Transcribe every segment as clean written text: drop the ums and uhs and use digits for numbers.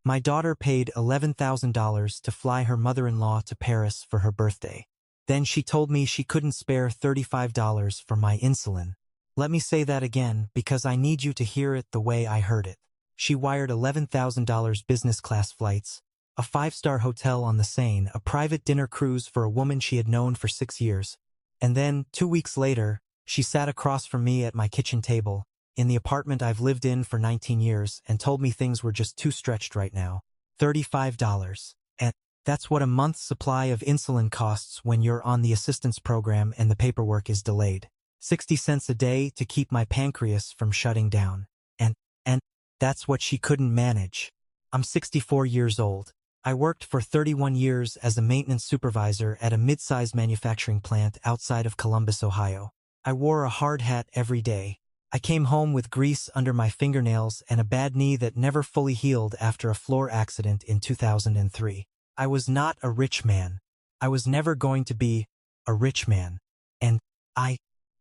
My daughter paid $11,000 to fly her mother-in-law to Paris for her birthday. Then she told me she couldn't spare $35 for my insulin. Let me say that again because I need you to hear it the way I heard it. She wired $11,000 business class flights, a 5-star hotel on the Seine, a private dinner cruise for a woman she had known for 6 years. And then, 2 weeks later, she sat across from me at my kitchen table, in the apartment I've lived in for 19 years, and told me things were just too stretched right now. $35. And that's what a month's supply of insulin costs when you're on the assistance program and the paperwork is delayed. 60 cents a day to keep my pancreas from shutting down. And that's what she couldn't manage. I'm 64 years old. I worked for 31 years as a maintenance supervisor at a mid-sized manufacturing plant outside of Columbus, Ohio. I wore a hard hat every day. I came home with grease under my fingernails and a bad knee that never fully healed after a floor accident in 2003. I was not a rich man. I was never going to be a rich man.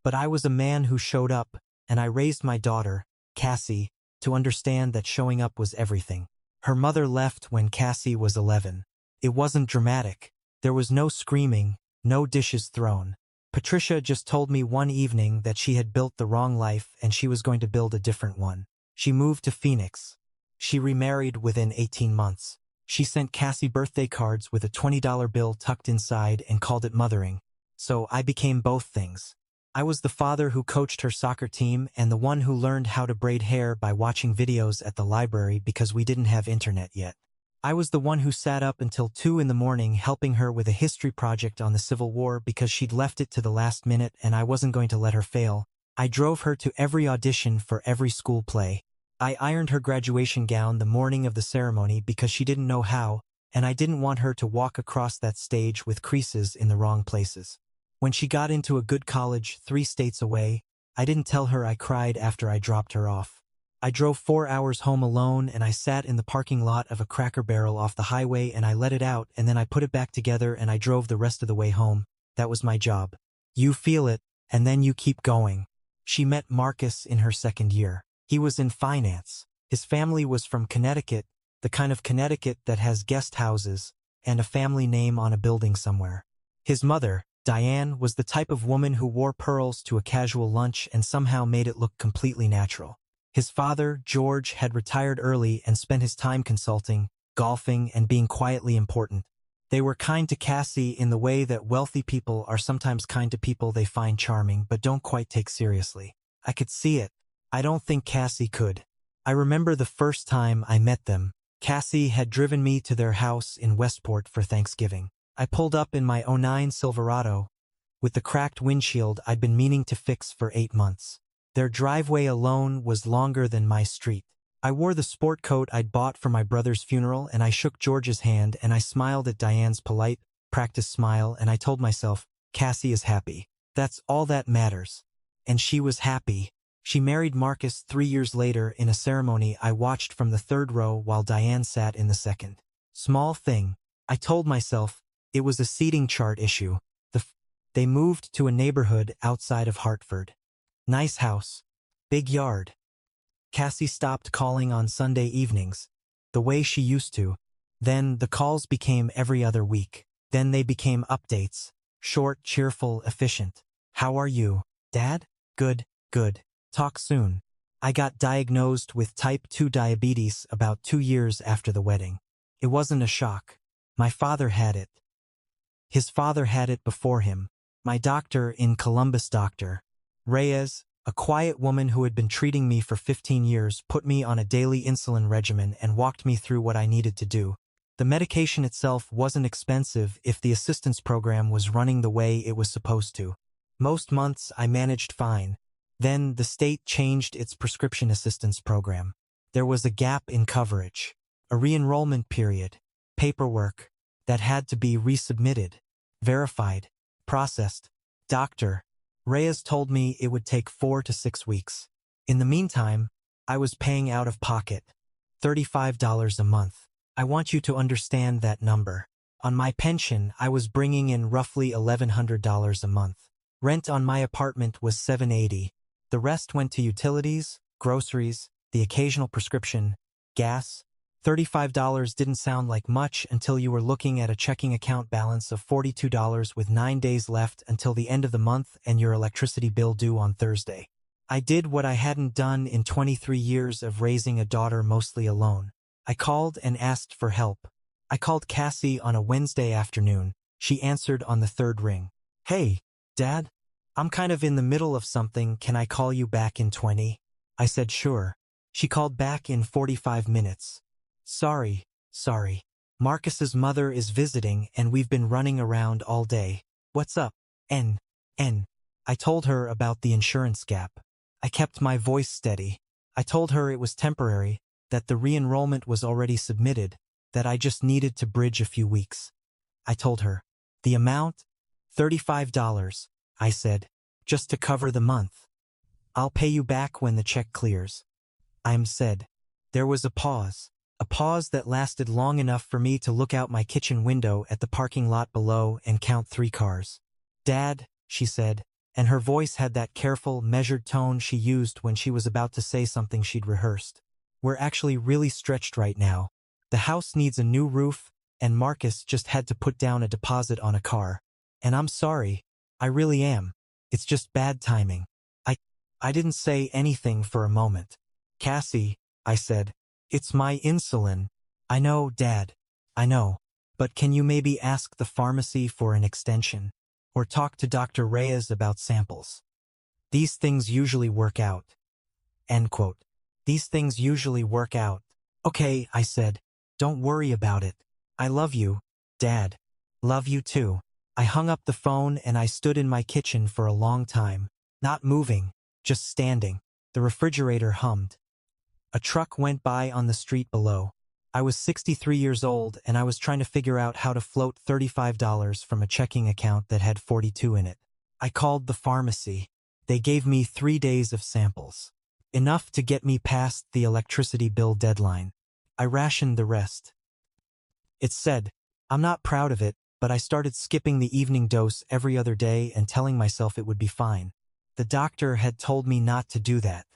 But I was a man who showed up, and I raised my daughter, Cassie, to understand that showing up was everything. Her mother left when Cassie was 11. It wasn't dramatic. There was no screaming, no dishes thrown. Patricia just told me one evening that she had built the wrong life and she was going to build a different one. She moved to Phoenix. She remarried within 18 months. She sent Cassie birthday cards with a $20 bill tucked inside and called it mothering. So I became both things. I was the father who coached her soccer team and the one who learned how to braid hair by watching videos at the library because we didn't have internet yet. I was the one who sat up until 2 in the morning helping her with a history project on the Civil War because she'd left it to the last minute and I wasn't going to let her fail. I drove her to every audition for every school play. I ironed her graduation gown the morning of the ceremony because she didn't know how, and I didn't want her to walk across that stage with creases in the wrong places. When she got into a good college 3 states away, I didn't tell her I cried after I dropped her off. I drove 4 hours home alone and I sat in the parking lot of a Cracker Barrel off the highway and I let it out and then I put it back together and I drove the rest of the way home. That was my job. You feel it, and then you keep going. She met Marcus in her 2nd year. He was in finance. His family was from Connecticut, the kind of Connecticut that has guest houses and a family name on a building somewhere. His mother, Diane, was the type of woman who wore pearls to a casual lunch and somehow made it look completely natural. His father, George, had retired early and spent his time consulting, golfing, and being quietly important. They were kind to Cassie in the way that wealthy people are sometimes kind to people they find charming but don't quite take seriously. I could see it. I don't think Cassie could. I remember the first time I met them. Cassie had driven me to their house in Westport for Thanksgiving. I pulled up in my '09 Silverado with the cracked windshield I'd been meaning to fix for 8 months. Their driveway alone was longer than my street. I wore the sport coat I'd bought for my brother's funeral and I shook George's hand and I smiled at Diane's polite, practiced smile and I told myself, Cassie is happy. That's all that matters. And she was happy. She married Marcus 3 years later in a ceremony I watched from the 3rd row while Diane sat in the 2nd. Small thing. I told myself, it was a seating chart issue. They moved to a neighborhood outside of Hartford. Nice house. Big yard. Cassie stopped calling on Sunday evenings, the way she used to. Then the calls became every other week. Then they became updates. Short, cheerful, efficient. How are you, Dad? Good, good. Talk soon. I got diagnosed with type 2 diabetes about 2 years after the wedding. It wasn't a shock. My father had it. His father had it before him. My doctor in Columbus, Dr. Reyes, a quiet woman who had been treating me for 15 years, put me on a daily insulin regimen and walked me through what I needed to do. The medication itself wasn't expensive if the assistance program was running the way it was supposed to. Most months I managed fine. Then the state changed its prescription assistance program. There was a gap in coverage, a re-enrollment period, paperwork that had to be resubmitted, verified, processed. Dr. Reyes told me it would take 4 to 6 weeks. In the meantime, I was paying out of pocket, $35 a month. I want you to understand that number. On my pension, I was bringing in roughly $1,100 a month. Rent on my apartment was $780. The rest went to utilities, groceries, the occasional prescription, gas, $35 didn't sound like much until you were looking at a checking account balance of $42 with 9 days left until the end of the month and your electricity bill due on Thursday. I did what I hadn't done in 23 years of raising a daughter mostly alone. I called and asked for help. I called Cassie on a Wednesday afternoon. She answered on the third ring. "Hey, Dad? I'm kind of in the middle of something. Can I call you back in 20?" I said sure. She called back in 45 minutes. Sorry. Marcus's mother is visiting and we've been running around all day. What's up? N. I told her about the insurance gap. I kept my voice steady. I told her it was temporary, that the re-enrollment was already submitted, that I just needed to bridge a few weeks. I told her. The amount? $35, I said, just to cover the month. I'll pay you back when the check clears. I'm said. There was a pause that lasted long enough for me to look out my kitchen window at the parking lot below and count 3 cars. "Dad," she said, and her voice had that careful, measured tone she used when she was about to say something she'd rehearsed. "We're actually really stretched right now. The house needs a new roof, and Marcus just had to put down a deposit on a car. And I'm sorry. I really am. It's just bad timing." I didn't say anything for a moment. "Cassie," I said, "it's my insulin." "I know, Dad. I know. But can you maybe ask the pharmacy for an extension? Or talk to Dr. Reyes about samples? These things usually work out." End quote. These things usually work out. "Okay," I said. "Don't worry about it. I love you, Dad." "Love you too." I hung up the phone and I stood in my kitchen for a long time, not moving, just standing. The refrigerator hummed. A truck went by on the street below. I was 63 years old and I was trying to figure out how to float $35 from a checking account that had 42 in it. I called the pharmacy. They gave me 3 days of samples. Enough to get me past the electricity bill deadline. I rationed the rest. It said, I'm not proud of it, but I started skipping the evening dose every other day and telling myself it would be fine. The doctor had told me not to do that.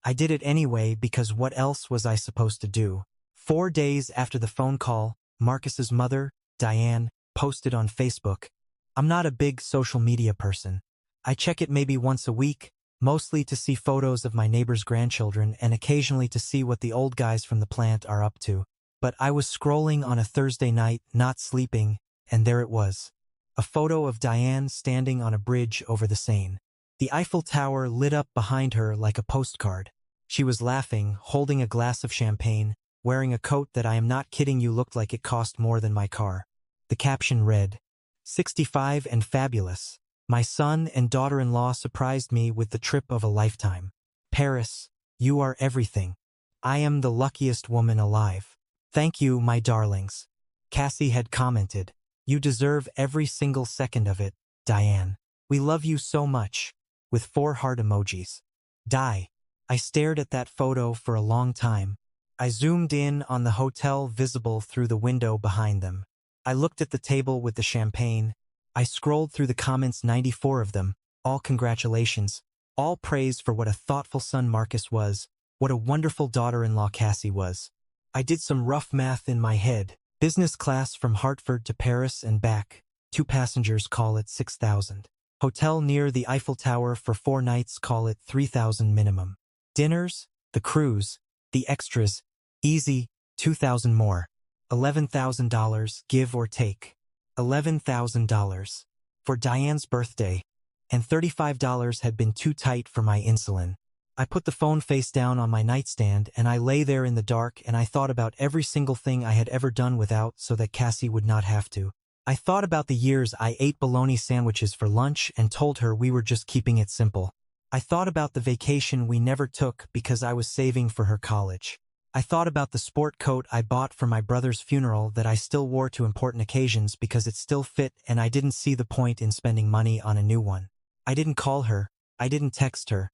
I did it anyway because what else was I supposed to do? 4 days after the phone call, Marcus's mother, Diane, posted on Facebook. I'm not a big social media person. I check it maybe once a week, mostly to see photos of my neighbor's grandchildren and occasionally to see what the old guys from the plant are up to. But I was scrolling on a Thursday night, not sleeping, and there it was. A photo of Diane standing on a bridge over the Seine. The Eiffel Tower lit up behind her like a postcard. She was laughing, holding a glass of champagne, wearing a coat that I am not kidding you looked like it cost more than my car. The caption read, 65 and fabulous. My son and daughter-in-law surprised me with the trip of a lifetime. Paris, you are everything. I am the luckiest woman alive. Thank you, my darlings. Cassie had commented. You deserve every single second of it, Diane. We love you so much. With 4 heart emojis. Die. I stared at that photo for a long time. I zoomed in on the hotel visible through the window behind them. I looked at the table with the champagne. I scrolled through the comments, 94 of them, all congratulations, all praise for what a thoughtful son Marcus was, what a wonderful daughter-in-law Cassie was. I did some rough math in my head. Business class from Hartford to Paris and back. 2 passengers, call it 6,000. Hotel near the Eiffel Tower for 4 nights, call it 3,000 minimum. Dinners, the cruise, the extras, easy, 2,000 more. $11,000, give or take. $11,000. For Diane's birthday. And $35 had been too tight for my insulin. I put the phone face down on my nightstand and I lay there in the dark and I thought about every single thing I had ever done without so that Cassie would not have to. I thought about the years I ate bologna sandwiches for lunch and told her we were just keeping it simple. I thought about the vacation we never took because I was saving for her college. I thought about the sport coat I bought for my brother's funeral that I still wore to important occasions because it still fit and I didn't see the point in spending money on a new one. I didn't call her. I didn't text her.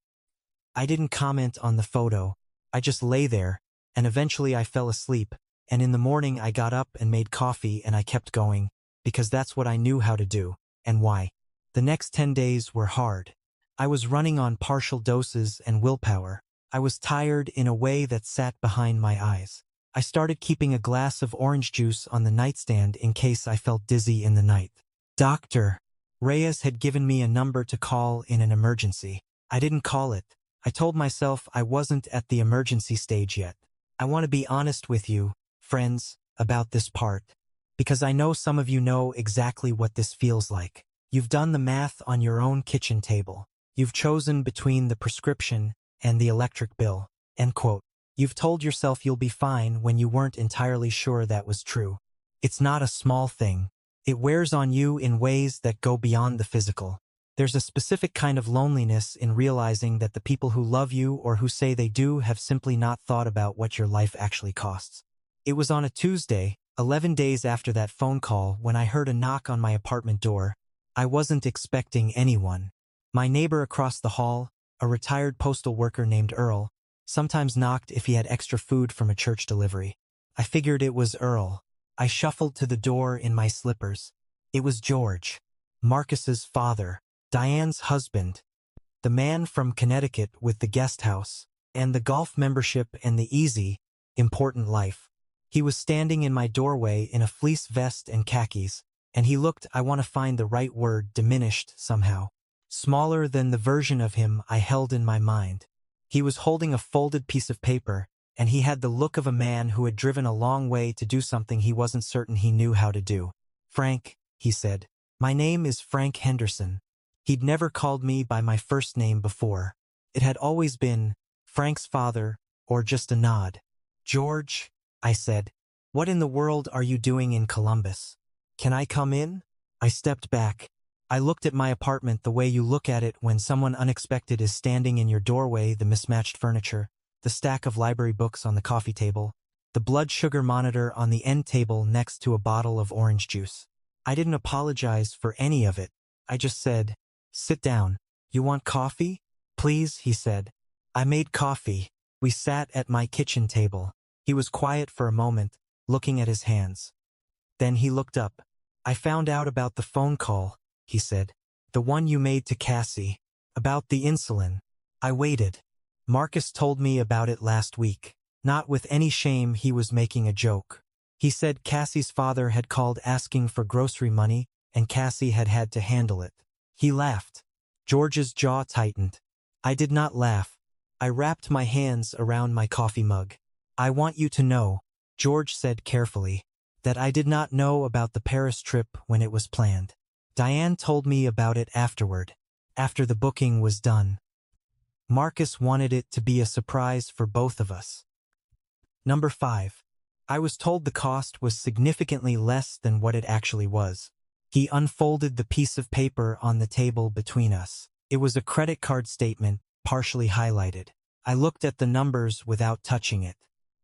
I didn't comment on the photo. I just lay there, and eventually I fell asleep, and in the morning I got up and made coffee and I kept going, because that's what I knew how to do, and why. The next 10 days were hard. I was running on partial doses and willpower. I was tired in a way that sat behind my eyes. I started keeping a glass of orange juice on the nightstand in case I felt dizzy in the night. Dr. Reyes had given me a number to call in an emergency. I didn't call it. I told myself I wasn't at the emergency stage yet. I want to be honest with you, friends, about this part, because I know some of you know exactly what this feels like. You've done the math on your own kitchen table. You've chosen between the prescription and the electric bill. End quote. You've told yourself you'll be fine when you weren't entirely sure that was true. It's not a small thing. It wears on you in ways that go beyond the physical. There's a specific kind of loneliness in realizing that the people who love you or who say they do have simply not thought about what your life actually costs. It was on a Tuesday, 11 days after that phone call, when I heard a knock on my apartment door. I wasn't expecting anyone. My neighbor across the hall, a retired postal worker named Earl, sometimes knocked if he had extra food from a church delivery. I figured it was Earl. I shuffled to the door in my slippers. It was George, Marcus's father, Diane's husband, the man from Connecticut with the guest house, and the golf membership and the easy, important life. He was standing in my doorway in a fleece vest and khakis, and he looked, I want to find the right word, diminished somehow. Smaller than the version of him I held in my mind. He was holding a folded piece of paper, and he had the look of a man who had driven a long way to do something he wasn't certain he knew how to do. Frank, he said. My name is Frank Henderson. He'd never called me by my first name before. It had always been Frank's father, or just a nod. George, I said, what in the world are you doing in Columbus? Can I come in? I stepped back. I looked at my apartment the way you look at it when someone unexpected is standing in your doorway, the mismatched furniture, the stack of library books on the coffee table, the blood sugar monitor on the end table next to a bottle of orange juice. I didn't apologize for any of it. I just said, sit down. You want coffee? Please, he said. I made coffee. We sat at my kitchen table. He was quiet for a moment, looking at his hands. Then he looked up. I found out about the phone call, he said. The one you made to Cassie. About the insulin. I waited. Marcus told me about it last week. Not with any shame, he was making a joke. He said Cassie's father had called asking for grocery money, and Cassie had had to handle it. He laughed. George's jaw tightened. I did not laugh. I wrapped my hands around my coffee mug. I want you to know, George said carefully, that I did not know about the Paris trip when it was planned. Diane told me about it afterward, after the booking was done. Marcus wanted it to be a surprise for both of us. Number 5. I was told the cost was significantly less than what it actually was. He unfolded the piece of paper on the table between us. It was a credit card statement, partially highlighted. I looked at the numbers without touching it.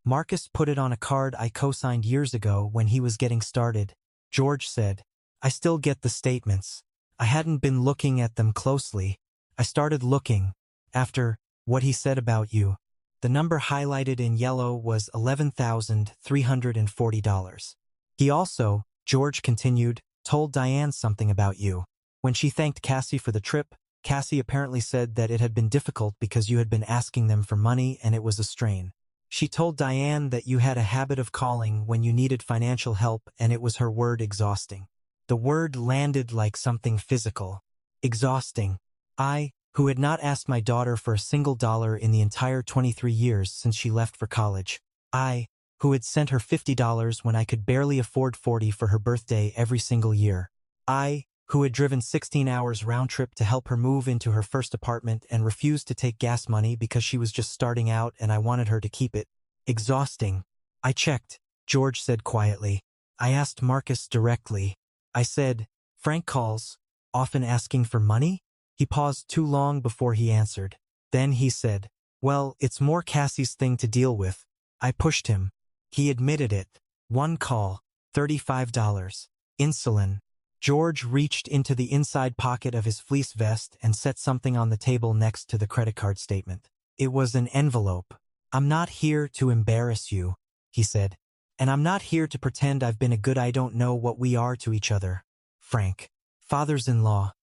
Marcus put it on a card I co-signed years ago when he was getting started. George said, I still get the statements. I hadn't been looking at them closely. I started looking. After what he said about you. The number highlighted in yellow was $11,340. He also, George continued, told Diane something about you. When she thanked Cassie for the trip, Cassie apparently said that it had been difficult because you had been asking them for money and it was a strain. She told Diane that you had a habit of calling when you needed financial help, and it was her word exhausting. The word landed like something physical. Exhausting. I, who had not asked my daughter for a single dollar in the entire 23 years since she left for college. I, who had sent her $50 when I could barely afford $40 for her birthday every single year. I, who had driven 16 hours round trip to help her move into her first apartment and refused to take gas money because she was just starting out and I wanted her to keep it. Exhausting. I checked, George said quietly. I asked Marcus directly. I said, Frank calls, often asking for money? He paused too long before he answered. Then he said, well, it's more Cassie's thing to deal with. I pushed him. He admitted it. One call, $35. Insulin. George reached into the inside pocket of his fleece vest and set something on the table next to the credit card statement. It was an envelope. I'm not here to embarrass you, he said. And I'm not here to pretend I've been a good I don't know what we are to each other. Frank. Fathers-in-law.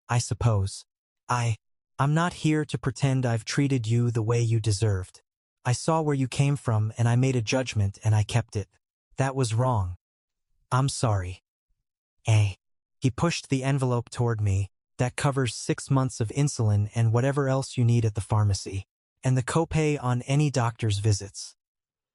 I suppose. I'm not here to pretend I've treated you the way you deserved. I saw where you came from and I made a judgment and I kept it. That was wrong. I'm sorry. Eh. He pushed the envelope toward me. That covers 6 months of insulin and whatever else you need at the pharmacy. And the copay on any doctor's visits.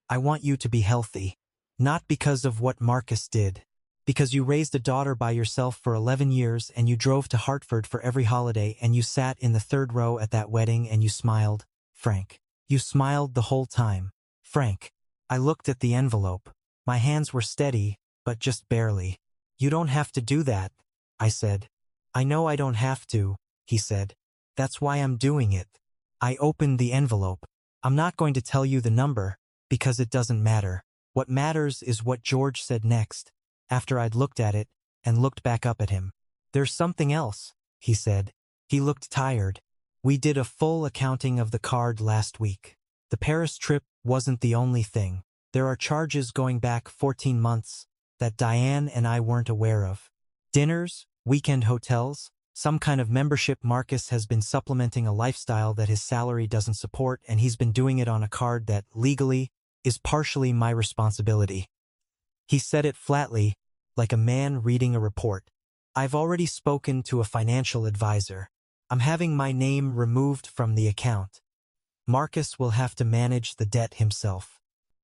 I want you to be healthy. Not because of what Marcus did. Because you raised a daughter by yourself for 11 years and you drove to Hartford for every holiday and you sat in the 3rd row at that wedding and you smiled, Frank. You smiled the whole time. Frank. I looked at the envelope. My hands were steady, but just barely. You don't have to do that, I said. I know I don't have to, he said. That's why I'm doing it. I opened the envelope. I'm not going to tell you the number, because it doesn't matter. What matters is what George said next, after I'd looked at it and looked back up at him. There's something else, he said. He looked tired. We did a full accounting of the card last week. The Paris trip wasn't the only thing. There are charges going back 14 months that Diane and I weren't aware of. Dinners, weekend hotels, some kind of membership. Marcus has been supplementing a lifestyle that his salary doesn't support, and he's been doing it on a card that, legally, is partially my responsibility. He said it flatly, like a man reading a report. I've already spoken to a financial advisor. I'm having my name removed from the account. Marcus will have to manage the debt himself.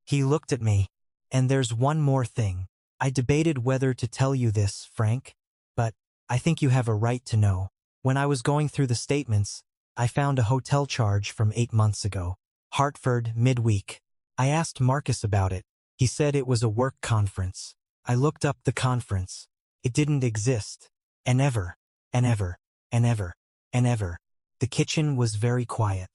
He looked at me. And there's one more thing. I debated whether to tell you this, Frank, but I think you have a right to know. When I was going through the statements, I found a hotel charge from 8 months ago. Hartford, midweek. I asked Marcus about it. He said it was a work conference. I looked up the conference. It didn't exist. And ever, and ever, and ever, and ever. The kitchen was very quiet.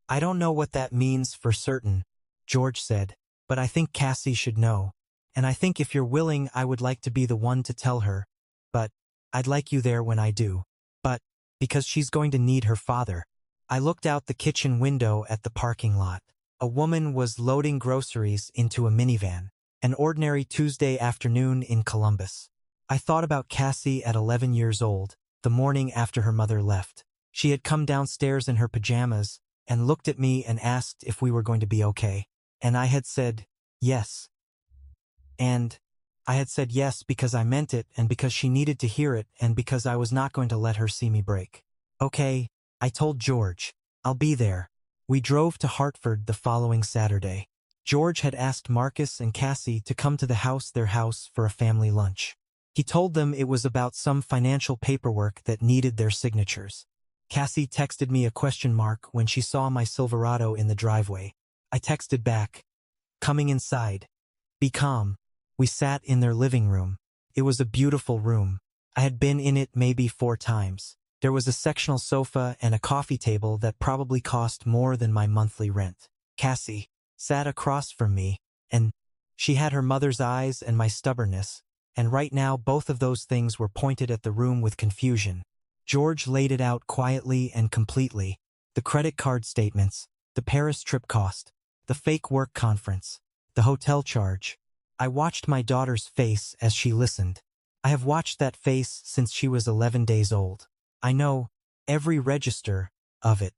I don't know what that means for certain, George said, but I think Cassie should know. And I think if you're willing, I would like to be the one to tell her. But I'd like you there when I do. But because she's going to need her father. I looked out the kitchen window at the parking lot. A woman was loading groceries into a minivan. An ordinary Tuesday afternoon in Columbus. I thought about Cassie at 11 years old, the morning after her mother left. She had come downstairs in her pajamas and looked at me and asked if we were going to be okay. And I had said, yes. And I had said yes because I meant it and because she needed to hear it and because I was not going to let her see me break. Okay, I told George. I'll be there. We drove to Hartford the following Saturday. George had asked Marcus and Cassie to come to their house for a family lunch. He told them it was about some financial paperwork that needed their signatures. Cassie texted me a question mark when she saw my Silverado in the driveway. I texted back, coming inside. Be calm. We sat in their living room. It was a beautiful room. I had been in it maybe 4 times. There was a sectional sofa and a coffee table that probably cost more than my monthly rent. Cassie sat across from me, and she had her mother's eyes and my stubbornness, and right now both of those things were pointed at the room with confusion. George laid it out quietly and completely. The credit card statements, the Paris trip cost, the fake work conference, the hotel charge. I watched my daughter's face as she listened. I have watched that face since she was 11 days old. I know every register of it.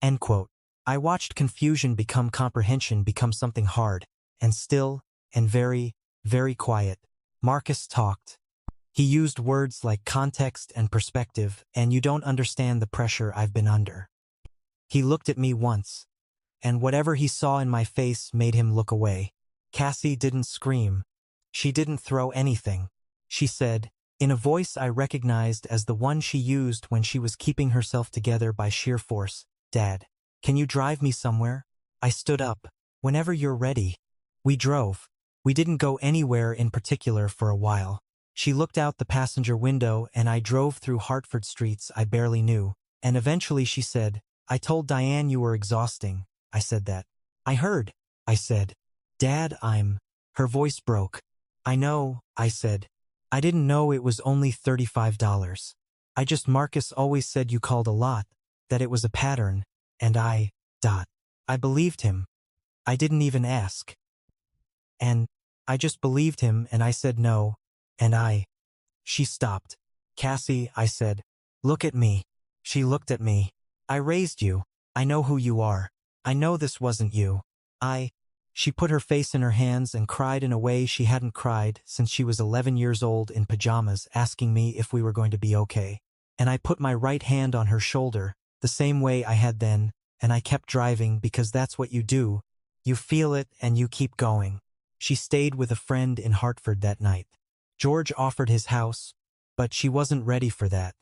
End quote. I watched confusion become comprehension, become something hard, and still, and very, very quiet. Marcus talked. He used words like context and perspective, and you don't understand the pressure I've been under. He looked at me once, and whatever he saw in my face made him look away. Cassie didn't scream. She didn't throw anything. She said, in a voice I recognized as the one she used when she was keeping herself together by sheer force, Dad, can you drive me somewhere? I stood up. Whenever you're ready. We drove. We didn't go anywhere in particular for a while. She looked out the passenger window and I drove through Hartford streets I barely knew. And eventually she said, I told Diane you were exhausting. I said that. I heard. I said, Dad, Her voice broke. I know, I said. I didn't know it was only $35. Marcus always said you called a lot, that it was a pattern, and I believed him. I didn't even ask. And I just believed him and I said no, and She stopped. Cassie, I said, look at me. She looked at me. I raised you. I know who you are. I know this wasn't you. She put her face in her hands and cried in a way she hadn't cried since she was 11 years old in pajamas, asking me if we were going to be okay. And I put my right hand on her shoulder, the same way I had then, and I kept driving because that's what you do. You feel it and you keep going. She stayed with a friend in Hartford that night. George offered his house, but she wasn't ready for that.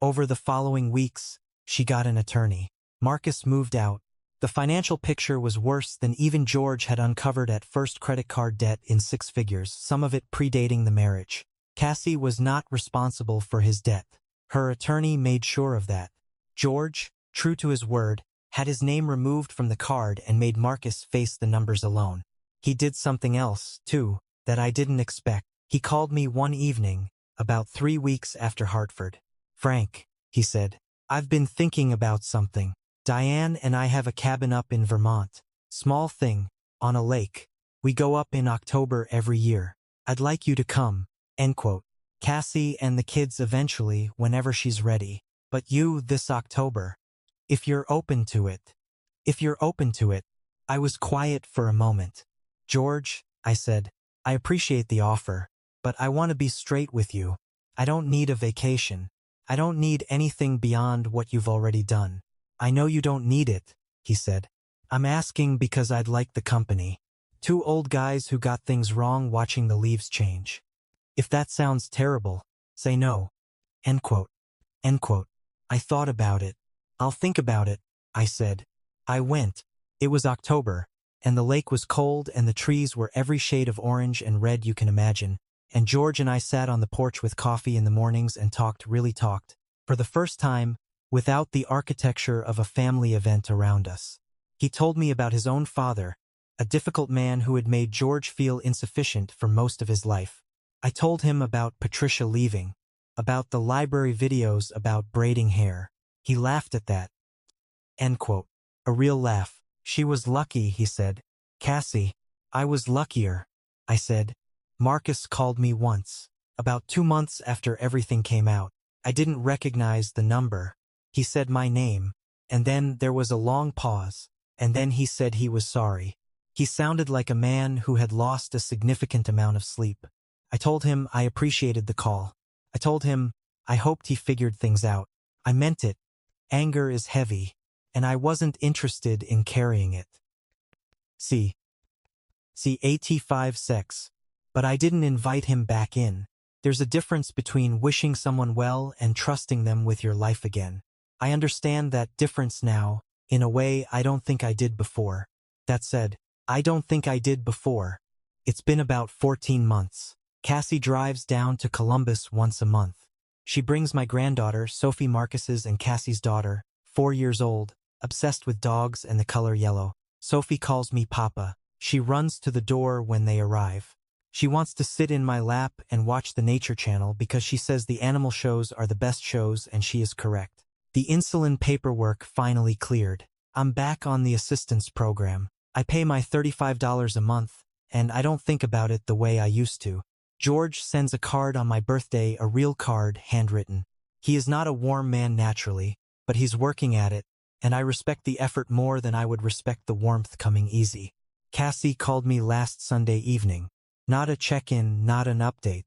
Over the following weeks, she got an attorney. Marcus moved out. The financial picture was worse than even George had uncovered at first. Credit card debt in 6 figures, some of it predating the marriage. Cassie was not responsible for his debt. Her attorney made sure of that. George, true to his word, had his name removed from the card and made Marcus face the numbers alone. He did something else, too, that I didn't expect. He called me one evening, about 3 weeks after Hartford. "Frank," he said, "I've been thinking about something. Diane and I have a cabin up in Vermont. Small thing, on a lake. We go up in October every year. I'd like you to come." End quote. "Cassie and the kids eventually, whenever she's ready. But you this October. If you're open to it. If you're open to it." I was quiet for a moment. "George," I said, "I appreciate the offer, but I want to be straight with you. I don't need a vacation. I don't need anything beyond what you've already done." "I know you don't need it," he said. "I'm asking because I'd like the company. 2 old guys who got things wrong watching the leaves change. If that sounds terrible, say no." End quote. End quote. I thought about it. "I'll think about it," I said. I went. It was October, and the lake was cold and the trees were every shade of orange and red you can imagine, and George and I sat on the porch with coffee in the mornings and really talked. For the first time, without the architecture of a family event around us. He told me about his own father, a difficult man who had made George feel insufficient for most of his life. I told him about Patricia leaving, about the library videos about braiding hair. He laughed at that. End quote. A real laugh. "She was lucky," he said. "Cassie, I was luckier," I said. "Marcus called me once, about 2 months after everything came out. I didn't recognize the number. He said my name, and then there was a long pause, and then he said he was sorry. He sounded like a man who had lost a significant amount of sleep. I told him I appreciated the call. I told him I hoped he figured things out. I meant it. Anger is heavy, and I wasn't interested in carrying it. See AT5 sex. But I didn't invite him back in. There's a difference between wishing someone well and trusting them with your life again. I understand that difference now, in a way I don't think I did before. That said, I don't think I did before. It's been about 14 months. Cassie drives down to Columbus once a month. She brings my granddaughter, Sophie, Marcus's and Cassie's daughter, 4 years old, obsessed with dogs and the color yellow. Sophie calls me Papa. She runs to the door when they arrive. She wants to sit in my lap and watch the Nature Channel because she says the animal shows are the best shows, and she is correct. The insulin paperwork finally cleared. I'm back on the assistance program. I pay my $35 a month, and I don't think about it the way I used to. George sends a card on my birthday, a real card, handwritten. He is not a warm man naturally, but he's working at it, and I respect the effort more than I would respect the warmth coming easy. Cassie called me last Sunday evening. Not a check-in, not an update.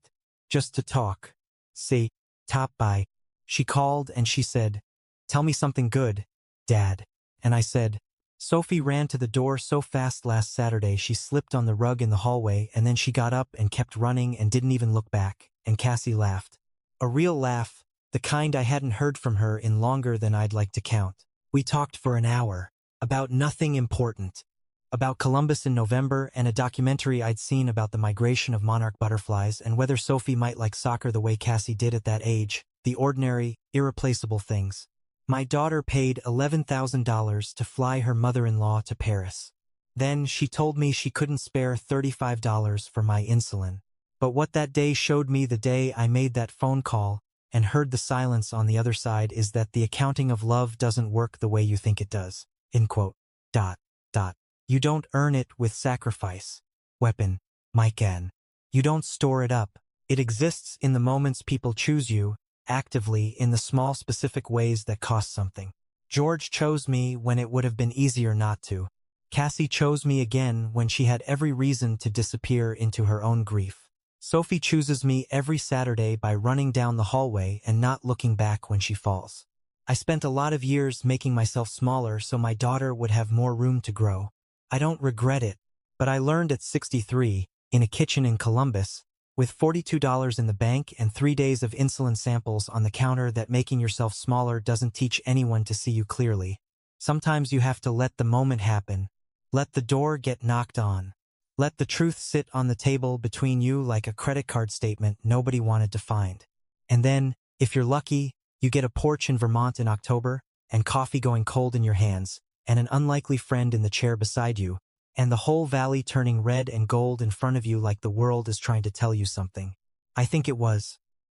Just to talk. Say, "Top by." She called and she said, "Tell me something good, Dad." And I said, "Sophie ran to the door so fast last Saturday she slipped on the rug in the hallway, and then she got up and kept running and didn't even look back." And Cassie laughed. A real laugh, the kind I hadn't heard from her in longer than I'd like to count. We talked for an hour. About nothing important. About Columbus in November and a documentary I'd seen about the migration of monarch butterflies and whether Sophie might like soccer the way Cassie did at that age. The ordinary, irreplaceable things. My daughter paid $11,000 to fly her mother-in-law to Paris. Then she told me she couldn't spare $35 for my insulin. But what that day showed me the day I made that phone call and heard the silence on the other side is that the accounting of love doesn't work the way you think it does. End quote. You don't earn it with sacrifice. Weapon, Mike N. You don't store it up. It exists in the moments people choose you, actively, in the small specific ways that cost something. George chose me when it would have been easier not to. Cassie chose me again when she had every reason to disappear into her own grief. Sophie chooses me every Saturday by running down the hallway and not looking back when she falls. I spent a lot of years making myself smaller so my daughter would have more room to grow. I don't regret it, but I learned at 63, in a kitchen in Columbus, with $42 in the bank and 3 days of insulin samples on the counter, that making yourself smaller doesn't teach anyone to see you clearly. Sometimes you have to let the moment happen. Let the door get knocked on. Let the truth sit on the table between you like a credit card statement nobody wanted to find. And then, if you're lucky, you get a porch in Vermont in October, and coffee going cold in your hands, and an unlikely friend in the chair beside you, and the whole valley turning red and gold in front of you like the world is trying to tell you something. I think it was